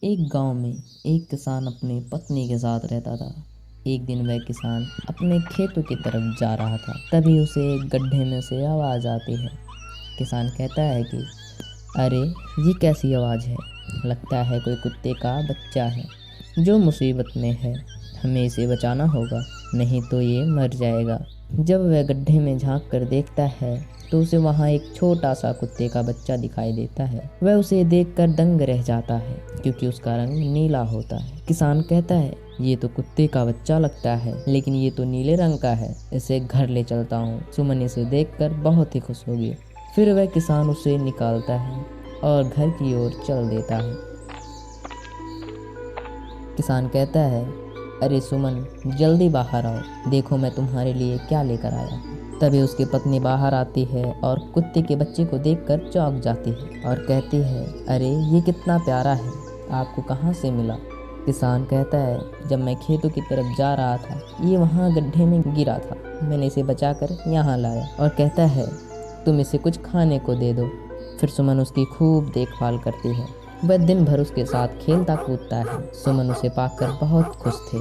एक गांव में एक किसान अपनी पत्नी के साथ रहता था। एक दिन वह किसान अपने खेतों की तरफ जा रहा था। तभी उसे एक गड्ढे में से आवाज़ आती है। किसान कहता है कि अरे, ये कैसी आवाज़ है। लगता है कोई कुत्ते का बच्चा है जो मुसीबत में है। हमें इसे बचाना होगा, नहीं तो ये मर जाएगा। जब वह गड्ढे में झांक कर देखता है तो उसे वहाँ एक छोटा सा कुत्ते का बच्चा दिखाई देता है। वह उसे देखकर दंग रह जाता है क्योंकि उसका रंग नीला होता है। किसान कहता है, ये तो कुत्ते का बच्चा लगता है, लेकिन ये तो नीले रंग का है। इसे घर ले चलता हूँ। सुमन इसे देखकर बहुत ही खुश होगी। फिर वह किसान उसे निकालता है और घर की ओर चल देता है। किसान कहता है, अरे सुमन, जल्दी बाहर आओ, देखो मैं तुम्हारे लिए क्या लेकर आया। तभी उसकी पत्नी बाहर आती है और कुत्ते के बच्चे को देखकर चौंक जाती है और कहती है, अरे ये कितना प्यारा है, आपको कहाँ से मिला। किसान कहता है, जब मैं खेतों की तरफ जा रहा था, ये वहाँ गड्ढे में गिरा था, मैंने इसे बचाकर यहाँ लाया। और कहता है, तुम इसे कुछ खाने को दे दो। फिर सुमन उसकी खूब देखभाल करती है। वह दिन भर उसके साथ खेलता कूदता है। सुमन उसे पाकर बहुत खुश थे।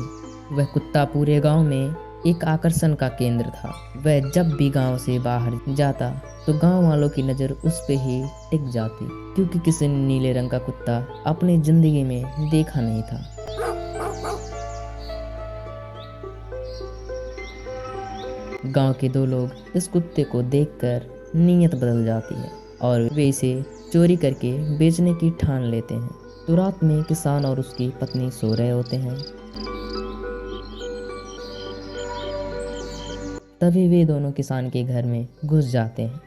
वह कुत्ता पूरे गांव में एक आकर्षण का केंद्र था। वह जब भी गांव से बाहर जाता तो गांव वालों की नज़र उस पे ही टिक जाती, क्योंकि किसी ने नीले रंग का कुत्ता अपनी जिंदगी में देखा नहीं था। गांव के दो लोग इस कुत्ते को देखकर नीयत बदल जाती है और वे इसे चोरी करके बेचने की ठान लेते हैं। तो रात में किसान और उसकी पत्नी सो रहे होते हैं। तभी वे दोनों किसान के घर में घुस जाते हैं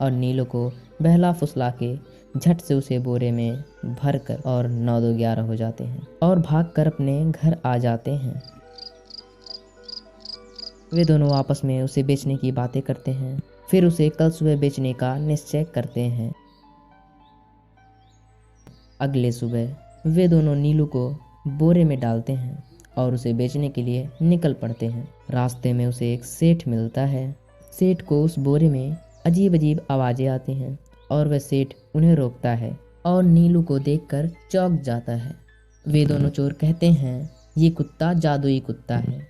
और नीलू को बहला फुसला के झट से उसे बोरे में भर कर और 9-2-11 हो जाते हैं और भागकर अपने घर आ जाते हैं। वे दोनों आपस में उसे बेचने की बातें करते हैं। फिर उसे कल सुबह बेचने का निश्चय करते हैं। अगले सुबह वे दोनों नीलू को बोरे में डालते हैं और उसे बेचने के लिए निकल पड़ते हैं। रास्ते में उसे एक सेठ मिलता है। सेठ को उस बोरे में अजीब अजीब आवाज़ें आती हैं और वह सेठ उन्हें रोकता है और नीलू को देखकर चौंक जाता है। वे दोनों चोर कहते हैं, ये कुत्ता जादुई कुत्ता है,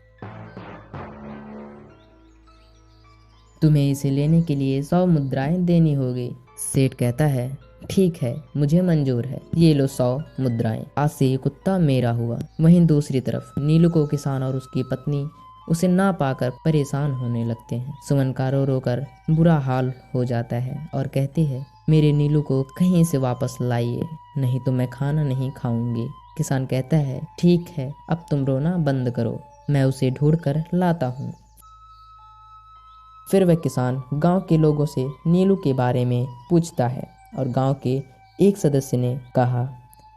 तुम्हें इसे लेने के लिए 100 मुद्राएं देनी होगी। सेठ कहता है, ठीक है, मुझे मंजूर है, ये लो 100 मुद्राएं, आज से ये कुत्ता मेरा हुआ। वहीं दूसरी तरफ नीलू को किसान और उसकी पत्नी उसे ना पाकर परेशान होने लगते हैं। सुमन का रो रो कर बुरा हाल हो जाता है और कहती है, मेरे नीलू को कहीं से वापस लाइए, नहीं तो मैं खाना नहीं खाऊंगी। किसान कहता है, ठीक है, अब तुम रोना बंद करो, मैं उसे ढूंढ कर लाता हूँ। फिर वह किसान गांव के लोगों से नीलू के बारे में पूछता है और गांव के एक सदस्य ने कहा,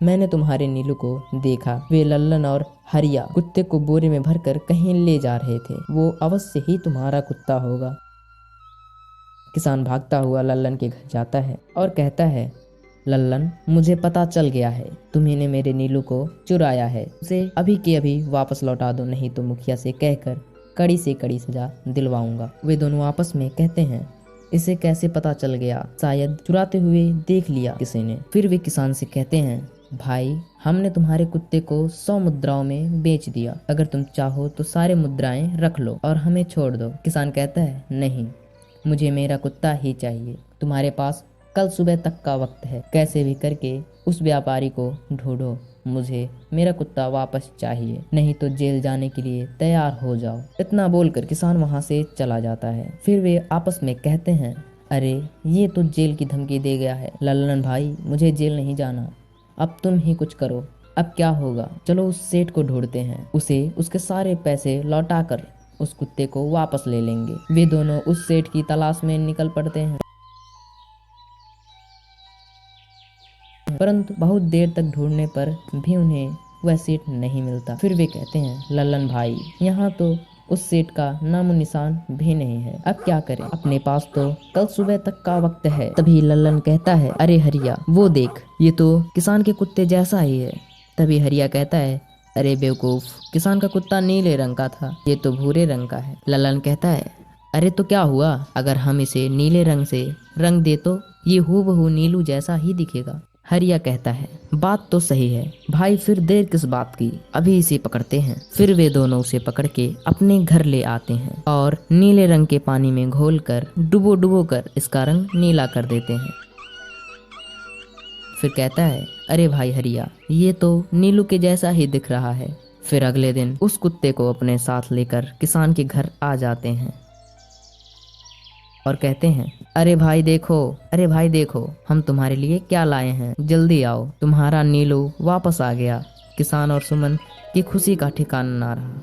मैंने तुम्हारे नीलू को देखा, वे लल्लन और हरिया कुत्ते को बोरे में भरकर कहीं ले जा रहे थे, वो अवश्य ही तुम्हारा कुत्ता होगा। किसान भागता हुआ लल्लन के घर जाता है और कहता है, लल्लन, मुझे पता चल गया है, तुम्ही ने मेरे नीलू को चुराया है, उसे अभी के अभी वापस लौटा दो, नहीं तो मुखिया से कहकर कड़ी से कड़ी सजा दिलवाऊंगा। वे दोनों आपस में कहते हैं, इसे कैसे पता चल गया, शायद चुराते हुए देख लिया किसी ने। फिर वे किसान से कहते हैं, भाई, हमने तुम्हारे कुत्ते को 100 मुद्राओं में बेच दिया, अगर तुम चाहो तो सारे मुद्राएं रख लो और हमें छोड़ दो। किसान कहता है, नहीं, मुझे मेरा कुत्ता ही चाहिए, तुम्हारे पास कल सुबह तक का वक्त है, कैसे भी करके उस व्यापारी को ढूंढो, मुझे मेरा कुत्ता वापस चाहिए, नहीं तो जेल जाने के लिए तैयार हो जाओ। इतना बोलकर किसान वहां से चला जाता है। फिर वे आपस में कहते हैं, अरे ये तो जेल की धमकी दे गया है, लल्लन भाई, मुझे जेल नहीं जाना, अब तुम ही कुछ करो, अब क्या होगा। चलो उस सेठ को ढूंढते हैं, उसे उसके सारे पैसे लौटाकर उस कुत्ते को वापस ले लेंगे। वे दोनों उस सेठ की तलाश में निकल पड़ते हैं, परंतु बहुत देर तक ढूंढने पर भी उन्हें वह सेठ नहीं मिलता। फिर वे कहते हैं, लल्लन भाई, यहाँ तो उस सेठ का नामो निशान भी नहीं है, अब क्या करें, अपने पास तो कल सुबह तक का वक्त है। तभी लल्लन कहता है, अरे हरिया, वो देख, ये तो किसान के कुत्ते जैसा ही है। तभी हरिया कहता है, अरे बेवकूफ, किसान का कुत्ता नीले रंग का था, ये तो भूरे रंग का है। लल्लन कहता है, अरे तो क्या हुआ, अगर हम इसे नीले रंग से रंग दे तो ये हूबहू नीलू जैसा ही दिखेगा। हरिया कहता है, बात तो सही है भाई, फिर देर किस बात की, अभी इसे पकड़ते हैं। फिर वे दोनों उसे पकड़ के अपने घर ले आते हैं और नीले रंग के पानी में घोलकर डुबो डुबो कर इसका रंग नीला कर देते हैं। फिर कहता है, अरे भाई हरिया, ये तो नीलू के जैसा ही दिख रहा है। फिर अगले दिन उस कुत्ते को अपने साथ लेकर किसान के घर आ जाते हैं और कहते हैं, अरे भाई देखो, अरे भाई देखो, हम तुम्हारे लिए क्या लाए हैं, जल्दी आओ, तुम्हारा नीलू वापस आ गया। किसान और सुमन की खुशी का ठिकाना ना रहा।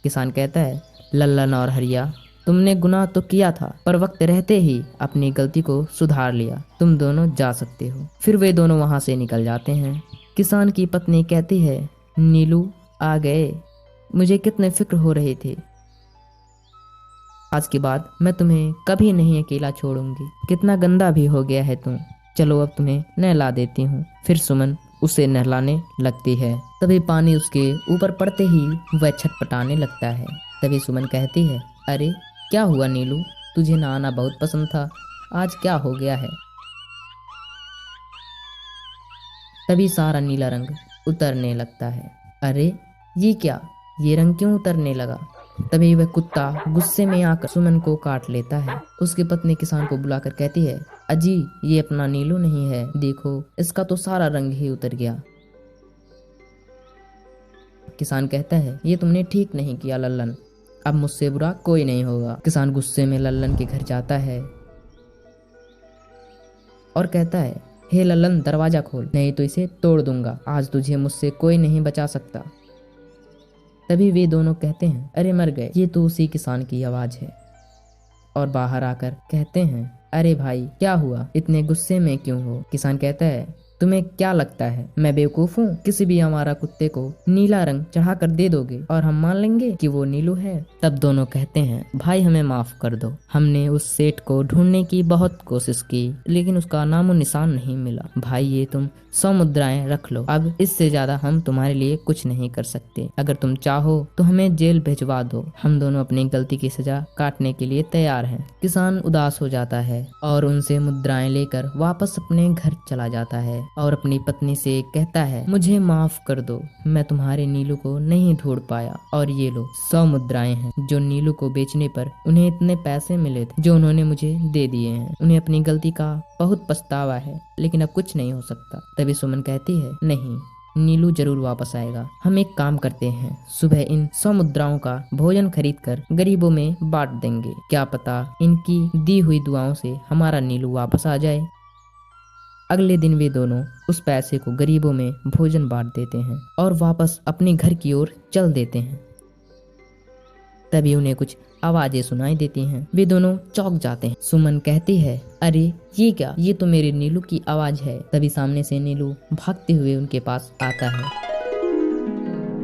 किसान कहता है, लल्लन और हरिया, तुमने गुनाह तो किया था, पर वक्त रहते ही अपनी गलती को सुधार लिया, तुम दोनों जा सकते हो। फिर वे दोनों वहां से निकल जाते हैं। किसान की पत्नी कहती है, नीलू आ गए, मुझे कितने फिक्र हो रहे थे। आज के बाद मैं तुम्हें कभी नहीं अकेला छोड़ूंगी, कितना गंदा भी हो गया है तुम, चलो अब तुम्हें नहला देती हूँ। फिर सुमन उसे नहलाने लगती है। तभी पानी उसके ऊपर पड़ते ही वह छटपटाने लगता है। तभी सुमन कहती है, अरे क्या हुआ नीलू, तुझे नहाना बहुत पसंद था, आज क्या हो गया है। तभी सारा नीला रंग उतरने लगता है। अरे ये क्या, ये रंग क्यों उतरने लगा। तभी वह कुत्ता गुस्से में आकर सुमन को काट लेता है। उसकी पत्नी किसान को बुलाकर कहती है, अजी ये अपना नीलू नहीं है, देखो इसका तो सारा रंग ही उतर गया। किसान कहता है, ये तुमने ठीक नहीं किया लल्लन, अब मुझसे बुरा कोई नहीं होगा। किसान गुस्से में लल्लन के घर जाता है और कहता है, हे लल्लन दरवाजा खोल, नहीं तो इसे तोड़ दूंगा, आज तुझे मुझसे कोई नहीं बचा सकता। तभी वे दोनों कहते हैं, अरे मर गए, ये तो उसी किसान की आवाज है। और बाहर आकर कहते हैं, अरे भाई क्या हुआ, इतने गुस्से में क्यों हो। किसान कहता है, तुम्हें क्या लगता है मैं बेवकूफ हूँ, किसी भी हमारा कुत्ते को नीला रंग चढ़ा कर दे दोगे और हम मान लेंगे कि वो नीलू है। तब दोनों कहते हैं, भाई हमें माफ कर दो, हमने उस सेठ को ढूंढने की बहुत कोशिश की, लेकिन उसका नामो निशान नहीं मिला। भाई ये तुम 100 मुद्राएं रख लो, अब इससे ज्यादा हम तुम्हारे लिए कुछ नहीं कर सकते, अगर तुम चाहो तो हमें जेल भिजवा दो, हम दोनों अपनी गलती की सजा काटने के लिए तैयार हैं। किसान उदास हो जाता है और उनसे मुद्राएं लेकर वापस अपने घर चला जाता है और अपनी पत्नी से कहता है, मुझे माफ कर दो, मैं तुम्हारे नीलू को नहीं ढूंढ पाया, और ये लो 100 मुद्राएं हैं जो नीलू को बेचने पर उन्हें इतने पैसे मिले थे, जो उन्होंने मुझे दे दिए हैं। उन्हें अपनी गलती का बहुत पछतावा है, लेकिन अब कुछ नहीं हो सकता। तभी सुमन कहती है, नहीं, नीलू जरूर वापस आएगा, हम एक काम करते हैं, सुबह इन 100 मुद्राओं का भोजन खरीदकर गरीबों में बांट देंगे, क्या पता इनकी दी हुई दुआओं से हमारा नीलू वापस आ जाए। अगले दिन वे दोनों उस पैसे को गरीबों में भोजन बांट देते हैं और वापस अपने घर की ओर चल देते हैं। तभी उन्हें कुछ आवाजें सुनाई देती हैं। वे दोनों चौंक जाते हैं। सुमन कहती है, अरे ये क्या, ये तो मेरे नीलू की आवाज है। तभी सामने से नीलू भागते हुए उनके पास आता है।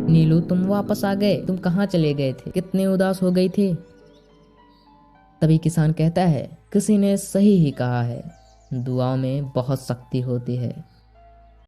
नीलू तुम वापस आ गए, तुम कहाँ चले गए थे, कितने उदास हो गई थे। तभी किसान कहता है, किसी ने सही ही कहा है, दुआओं में बहुत शक्ति होती है।